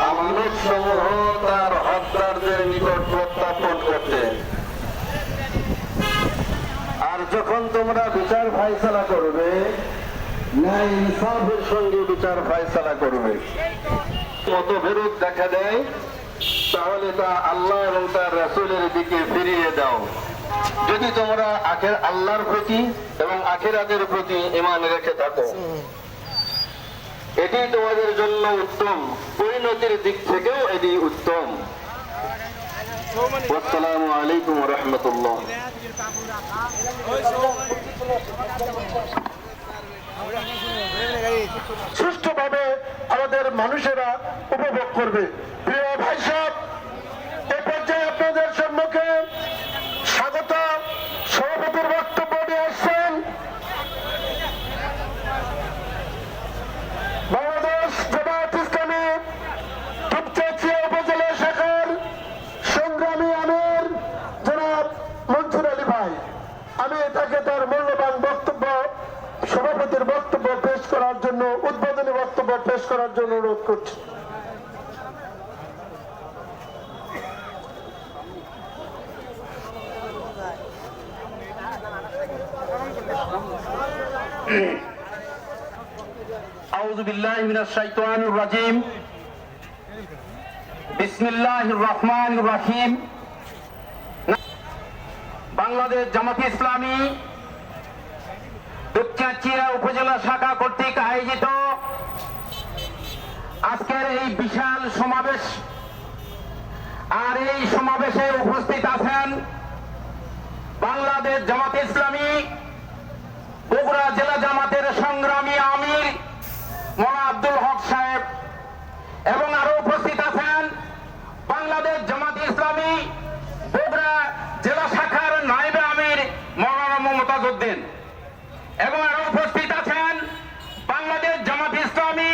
আমাদের সমূহ তার হত্যারদের নিকট প্রত্যাপন করতে। আর যখন তোমরা বিচার ফায়সালা করবে, ন্যায় ইনসাফের সঙ্গে বিচার ফায়সালা করবে, মতবিরোধ দেখা দেয়, তাহলে তা আল্লাহ এবং তার রাসূলের দিকে ফিরিয়ে দাও। যদি তোমরা আল্লাহর প্রতি এবং আখিরাতের প্রতি ঈমান রেখে থাকো, এটি তোমাদের জন্য উত্তম, পরিণতির দিক থেকেও এটি উত্তম। আসসালামু আলাইকুম ওয়া রাহমাতুল্লাহ। সুষ্ঠুভাবে আমাদের মানুষেরা উপভোগ করবে। প্রিয় ভাই সাহেব, এ পর্যায়ে আপনাদের সম্মুখে স্বাগত সভাপতির বক্তব্য নিয়ে আসছেন বাংলাদেশ জামায়াত ইসলামী দুপচাঁচিয়া উপজেলা শাখার সংগ্রামী আমির জনাব মনসুর আলী ভাই। আমি তাকে তার মূল্যবান বক্তব্য, সভাপতির বক্তব্য পেশ করার জন্য, উদ্বোধনী বক্তব্য পেশ করার জন্য অনুরোধ করছি। আউযু বিল্লাহি মিনাশ শাইতানির রাজীম। বিসমিল্লাহির রহমানির রহিম। বাংলাদেশ জামাত ইসলামী দুপচাঁচিয়া উপজেলা শাখা কর্তৃক আয়োজিত আজকের এই বিশাল সমাবেশ, আর এই সমাবেশে উপস্থিত আছেন বাংলাদেশ জামাত ইসলামী বগুড়া জেলা জামাতের সংগ্রামী আমির মৌলানা আব্দুল হক সাহেব, এবং আরো উপস্থিত আছেন বাংলাদেশ জামাত ইসলামী বগুড়া জেলা শাখার নায়েবে আমির মৌলানা মমতাজ উদ্দিন, এবং আরো উপস্থিত আছেন বাংলাদেশ জামাত ইসলামী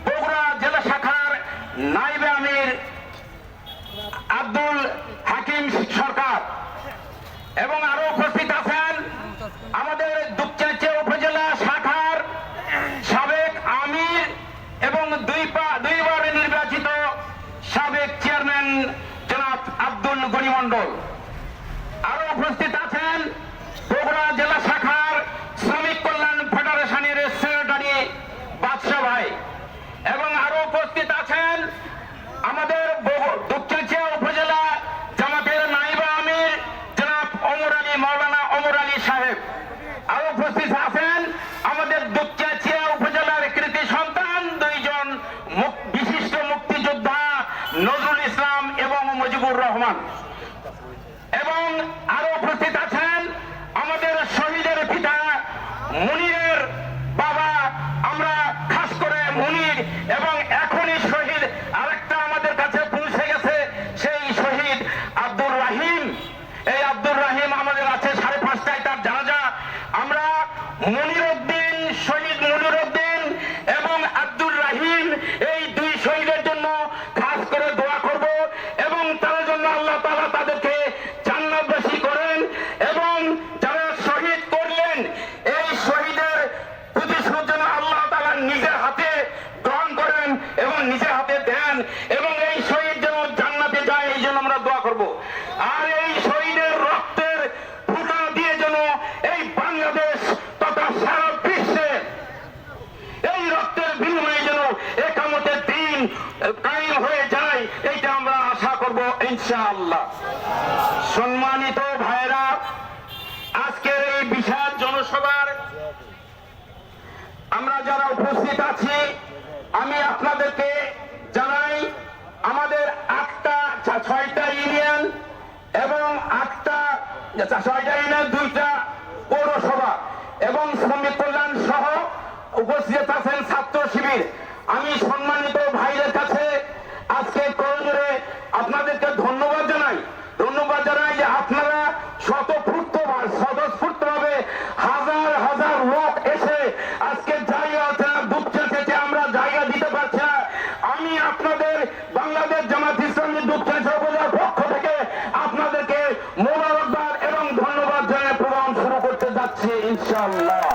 বগুড়া জেলা শাখার নায়েবে আমির আব্দুল হাকিম সরকার, এবং আরো উপস্থিত আছেন আমাদের দুপচাঁচিয়া উপজেলা শাখার সাবেক আমির এবং দুইবার নির্বাচিত সাবেক চেয়ারম্যান জনাব আব্দুল গনি মন্ডল। আরো উপস্থিত আছেন বগুড়া জেলা শাখার শ্রমিক কল্যাণ ফেডারেশনের সেক্রেটারি বাদশা ভাই, এবং আরো উপস্থিত আছেন আমাদের দুপচাঁচিয়া উপজেলা জামাতের নায়েবে আমির জনাব মৌলানা ওমর আলী সাহেব। আরো উপস্থিত আছেন আমাদের দুপচাঁচিয়া উপজেলার কৃতি সন্তান দুইজন বিশিষ্ট মুক্তিযোদ্ধা নজরুল ইসলাম এবং মুজিবুর রহমান, এবং আরো উপস্থিত আছেন আমাদের শহীদের পিতা মুনিরের বাবা, আমরা খাস করে মুনির, এবং এখনই শহীদ আরেকটা আমাদের কাছে পৌঁছে গেছে, সেই শহীদ আব্দুর রাহিম। এই আব্দুর রাহিম আমাদের আছে 5:30টায় তার জানাজা। আমরা মুনিরউদ্দিন, শহীদ মুনিরউদ্দিন এবং আব্দুর রাহিম, এই দুই শহীদের জন্য খাস করে দোয়া করব, এবং তার জন্য আল্লাহ তাআলা তাদেরকে জান্নাতবাসী করেন, এবং যারা শহীদ করলেন এই শহীদের প্রতিশোধ যেন আল্লাহ তাআলা নিজের জনসভার আমরা যারা উপস্থিত আছি, আমি আপনাদেরকে জানাই আমাদের 6টা ইউনিয়ন এবং 6টা ইউনিয়ন 2টা পৌরসভা এবং শ্রমিক কল্যাণ সহ উপস্থিত আছেন ছাত্র শিবির। আমি সম্মানিত ভাইদের কাছে আজকে করজোড়ে আপনাদেরকে ধন্যবাদ জানাই যে আপনারা স্বতঃস্ফূর্তভাবে হাজার হাজার লোক এসে আজকে জায়গা দুঃখ চেয়েছে, আমরা জায়গা দিতে পারছি না। আমি আপনাদের বাংলাদেশ জামাত ইসলামী দুঃখের উপজেলার পক্ষ থেকে আপনাদেরকে মোবারকবাদ এবং ধন্যবাদ জানিয়ে প্রোগ্রাম শুরু করতে যাচ্ছি ইনশাআল্লাহ।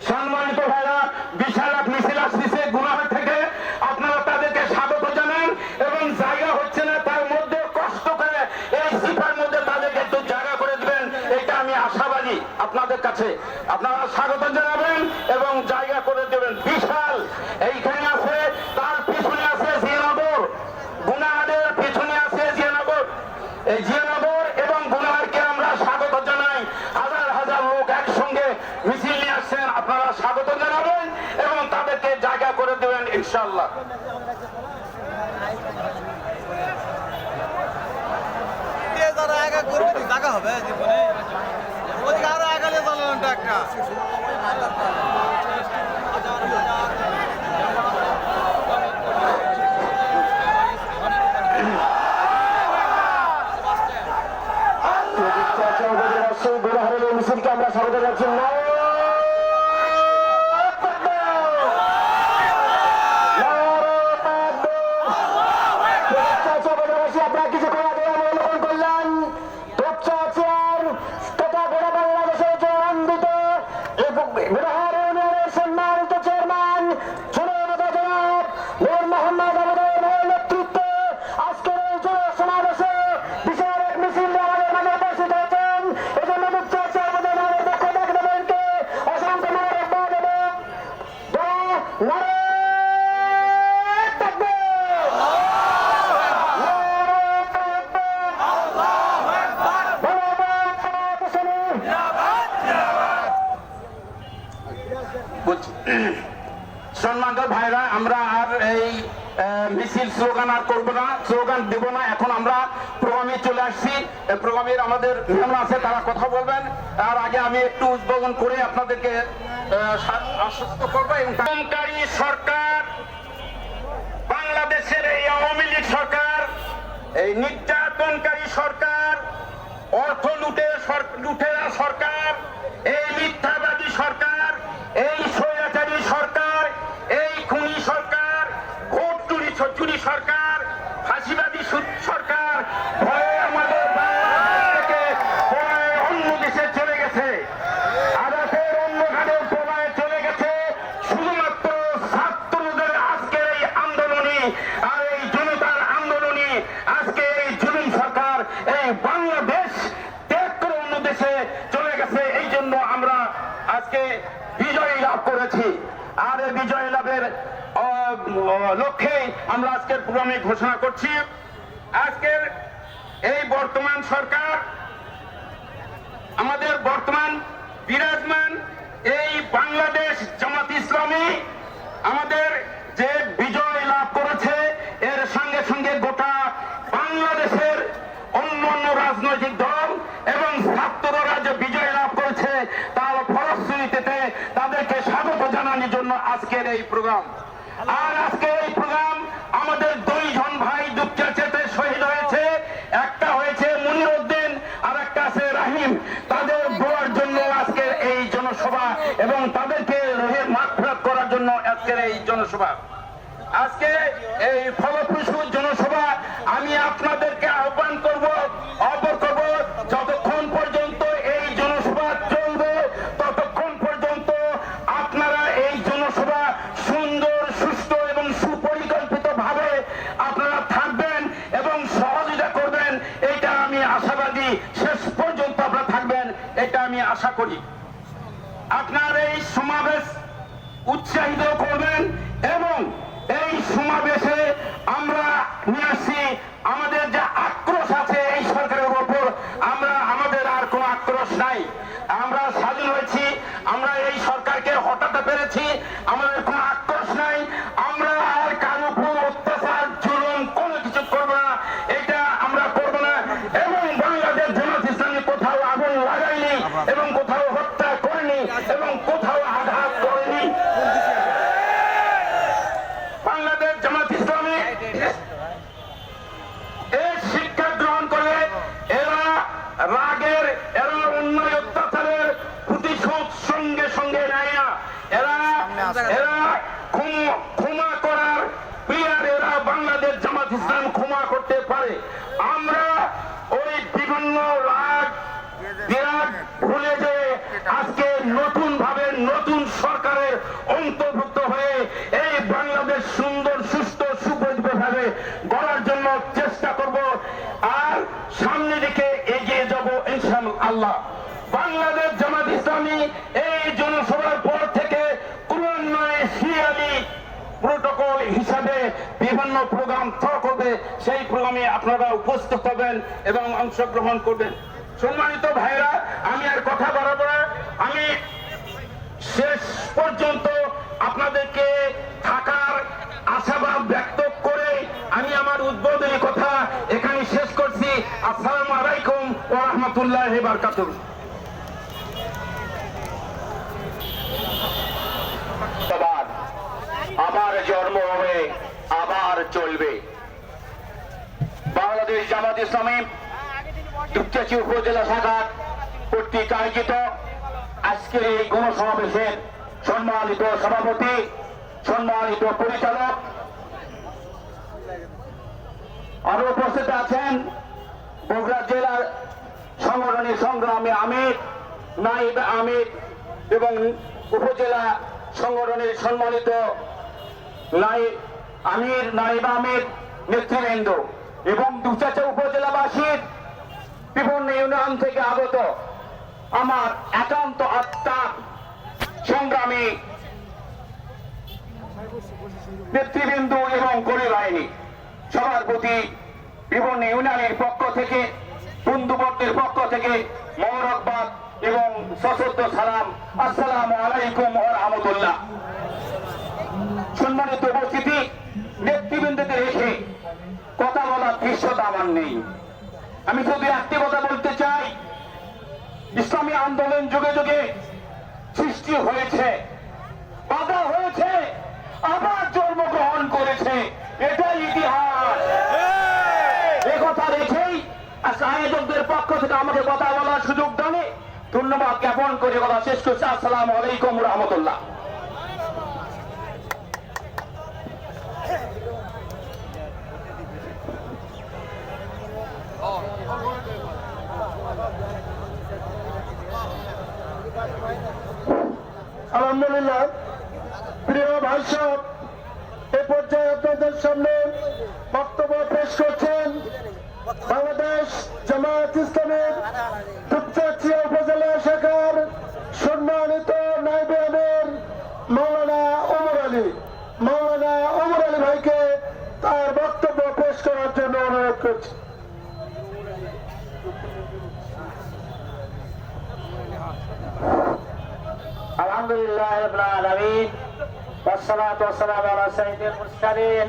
সম্মানিত ভাইরা, বিশাল এক মিছিল আসছে গুনাহার থেকে, আপনারা তাদেরকে স্বাগত জানান এবং জায়গা হচ্ছে না তার মধ্যে কষ্ট করে এই সিফার মধ্যে তাদেরকে একটু জায়গা করে দিবেন, এটা আমি আশাবাদী আপনাদের কাছে। আপনারা স্বাগত জানাবেন এবং জায়গা করে দেবেন। বিশাল এইখানে আছে, তার পিছনে আছে জিয়ানগর, গুনাহারের পিছনে আছে জিয়ানগর। এই জিয়ানগর এবং গুনাহারকে আমরা স্বাগত জানাই। হাজার হাজার লোক একসঙ্গে মিছিল নিয়ে আসছেন, আপনারা স্বাগত জানাবেন এবং তাদেরকে জায়গা করে দেবেন ইনশাআল্লাহ। জায়গা হবে জীবনে ওদিকে আরো আগালে চলনটা একটা মিছিলকে আমরা স্বাগত জানাচ্ছি। আপনারা কিছুক্ষণ আগে অবলোকন করলেন তথা গোটা বাংলাদেশের যে আনন্দিত সম্মানিত চেয়ারম্যান জনাব নূর মোহাম্মদ আবুদের নেতৃত্বে আজকের এই সমাবেশে বিশাল এক মিছিল আমাদের মাঝে উপস্থিত হয়েছেন। এজন্য মুখ্য চেয়ারম্যান আমাদের পক্ষ থেকে দেবেনকে অসংখ্য মোবারকবাদ এবং নারে সম্মানিত ভাইরা, আমরা আর এই মিছিল স্লোগান আর করবো না, স্লোগান দেব না। এখন আমরা প্রোগ্রামে চলে আসছি। প্রোগ্রামের আমাদের মেহমান আছে, তারা কথা বলবেন। তার আগে আমি একটু উদ্বোধন করে আপনাদেরকে আশ্বস্ত করবো। সরকারি সরকার, বাংলাদেশের এই আওয়ামী লীগ সরকার, এই নির্যাতনকারী সরকার, অর্থ লুটেরা সরকার, এই মিথ্যাবাদী সরকার, এই স্বৈরাচারী সরকার, এই খুনি সরকার, ভোট চুরি সরকার, ফাঁসিবাদী সরকার ভয়ে আমাদের বাংলাদেশ থেকে পলায়ে অন্য দেশে চলে গেছে। আদাতের অন্য ঘাটে পলায়ে চলে গেছে। শুধুমাত্র ছাত্রদের আজকের এই আন্দোলনে আর এই জনতার আন্দোলনে আজকে এই জুলুম সরকার এই বাংলাদেশ ত্যাগ করে অন্য দেশে চলে গেছে। এই জন্য আমরা আজকে বিজয় লাভ করেছি। আর এই বিজয় লাভের লক্ষ্যে আমরা আজকের প্রোগ্রামে ঘোষণা করছি, আজকের এই বর্তমান সরকার, আমাদের বর্তমান বিরাজমান এই বাংলাদেশ জামাত ইসলামী আমাদের যে বিজয় লাভ করেছে, এর সঙ্গে সঙ্গে গোটা বাংলাদেশের অন্যান্য রাজনৈতিক দল এবং ছাত্ররা যে বিজয় লাভ করেছে তার ফলশ্রুতিতে তাদেরকে স্বাগত জানানোর জন্য আজকের এই প্রোগ্রাম। আর আজকে এই প্রোগ্রাম আমাদের দুইজন ভাই দুঃখের চেতে শহীদ হয়েছে। একটা হয়েছে মনির উদ্দিন আর একটা আছে রাহিম। তাদের দোয়ার জন্য আজকের এই জনসভা এবং তাদেরকে রোহের মাগফিরাত করার জন্য আজকের এই জনসভা। আজকে এই ফলপ্রসূ জনসভা আমি আপনাদেরকে আহ্বান করব যতক্ষণ পর্যন্ত এই জনসভা চলবে ততক্ষণ পর্যন্ত আপনারা এই জনসভা সুন্দর, সুষ্ঠু এবং সুপরিকল্পিত ভাবে আপনারা থাকবেন এবং সহযোগিতা করবেন। এটা আমি আশাবাদী, শেষ পর্যন্ত আপনারা থাকবেন এটা আমি আশা করি। আপনার এই সমাবেশ উৎসাহিত করবেন এবং এই সমাবেশে আমরা নিয়ে আসছি আমাদের যে আক্রোশ আছে এই সরকারের উপর, আমরা আমাদের আর কোনো আক্রোশ নাই। আমরা স্বাধীন হয়েছি, আমরা এই সরকারকে হটাতে পেরেছি, আমাদের কোনো আক্রোশ নাই। আমরা আর কারো উপর অত্যাচার জুলুম কোনো কিছু করবো না, এটা আমরা করবো না। এবং বাংলাদেশ জামাত ইসলামী কোথাও আগুন লাগায়নি এবং কোথাও হত্যা করেনি এবং কোথাও আঘাত করেনি। বাংলাদেশ জামাত ইসলামী এর শিক্ষা গ্রহণ করে এরা রাগের, এরা অন্যায় অত্যাচারের প্রতিশোধ সঙ্গে সঙ্গে নেয় না। এরা ক্ষমা করার প্রিয়ার, এরা বাংলাদেশ জামাত ইসলাম ক্ষমা করতে পারে। আমরা ওই বিভিন্ন রাগ বিরাগ ভুলে যে আজকে নতুন ভাবে নতুন সরকারের অন্তর্ভুক্ত হয়ে এই বাংলাদেশ সুন্দর সুস্থ সুপরিভাবে গড়ার জন্য চেষ্টা করব আর সামনে দিকে এগিয়ে যাব ইনশাআল্লাহ। বাংলাদেশ জামাত ইসলামী এই জনসভার পর থেকে ক্রমান্বয়ে সিরিয়ালি প্রোটোকল হিসাবে বিভিন্ন প্রোগ্রাম করবে, সেই প্রোগ্রামে আপনারা উপস্থিত হবেন এবং অংশগ্রহণ করবেন। সম্মানিত ভাইরা, আমি আর কথা বাড়াবো না। আমি শেষ পর্যন্ত আপনাদেরকে থাকার আশাবাদ ব্যক্ত করে আমি আমার উদ্বোধনী কথা এখানে শেষ করছি। আসসালামু আলাইকুম ওয়া রাহমাতুল্লাহি ওয়া বারাকাতুহু। আবার জন্ম হবে, আবার চলবে। বাংলাদেশ জামাত ইসলামী দুপচাঁচি উপজেলা শাখা কর্তৃক আয়োজিত আজকের এই গণসমাবেশের সম্মানিত সভাপতি, সম্মানিত পরিচালক, আরো উপস্থিত আছেন বগুড়া জেলার সংগঠনের সংগ্রামী আমির, নায়েব আমির এবং উপজেলা সংগঠনের সম্মানিত নায়েব আমির নেতৃবৃন্দ এবং দুপচাঁচি উপজেলাবাসীর বিভিন্ন ইউনিয়ন থেকে আগত আমার একান্ত আত্মা সংগ্রামী নেতৃবৃন্দ এবং কর্মী বাহিনী, সবার প্রতি বিভিন্ন ইউনিয়নের পক্ষ থেকে, বন্ধুবর্গের পক্ষ থেকে মোবারকবাদ এবং সশস্ত্র সালাম। আসসালামু আলাইকুম ওয়া রাহমাতুল্লাহ। সম্মানিত উপস্থিতি, নেতৃবৃন্দকে রেখে কথা বলার দৃশ্যতা আমার নেই। আমি শুধু একটি কথা বলতে চাই, ইসলামী আন্দোলন যুগে যুগে সৃষ্টি হয়েছে, বাধা হয়েছে, আবার জন্মগ্রহণ করেছে, এটাই ইতিহাস। এ কথা রেখেই আজকে আয়োজকদের পক্ষ থেকে আমাকে কথা বলার সুযোগ দানে ধন্যবাদ জ্ঞাপন করে কথা শেষ করছি। আসসালামু আলাইকুম ওয়া রাহমাতুল্লাহ। আলহামদুলিল্লাহ, প্রিয় ভাই সাহেব, এ পর্যায়ে আপনাদের সামনে বক্তব্য পেশ করছেন বাংলাদেশ জামাত ইসলামের দুপচাঁচি উপজেলা শাখার সম্মানিত নায়েব আমির মাওলানা ওমর আলী। মাওলানা ওমর আলী ভাইকে তার বক্তব্য পেশ করার জন্য অনুরোধ করছি। আলহামদুলিল্লাহ রাব্বিল আলামিন, ওয়াসসালাতু ওয়াসসালামু আলা সাইয়্যিদিল মুরসালিন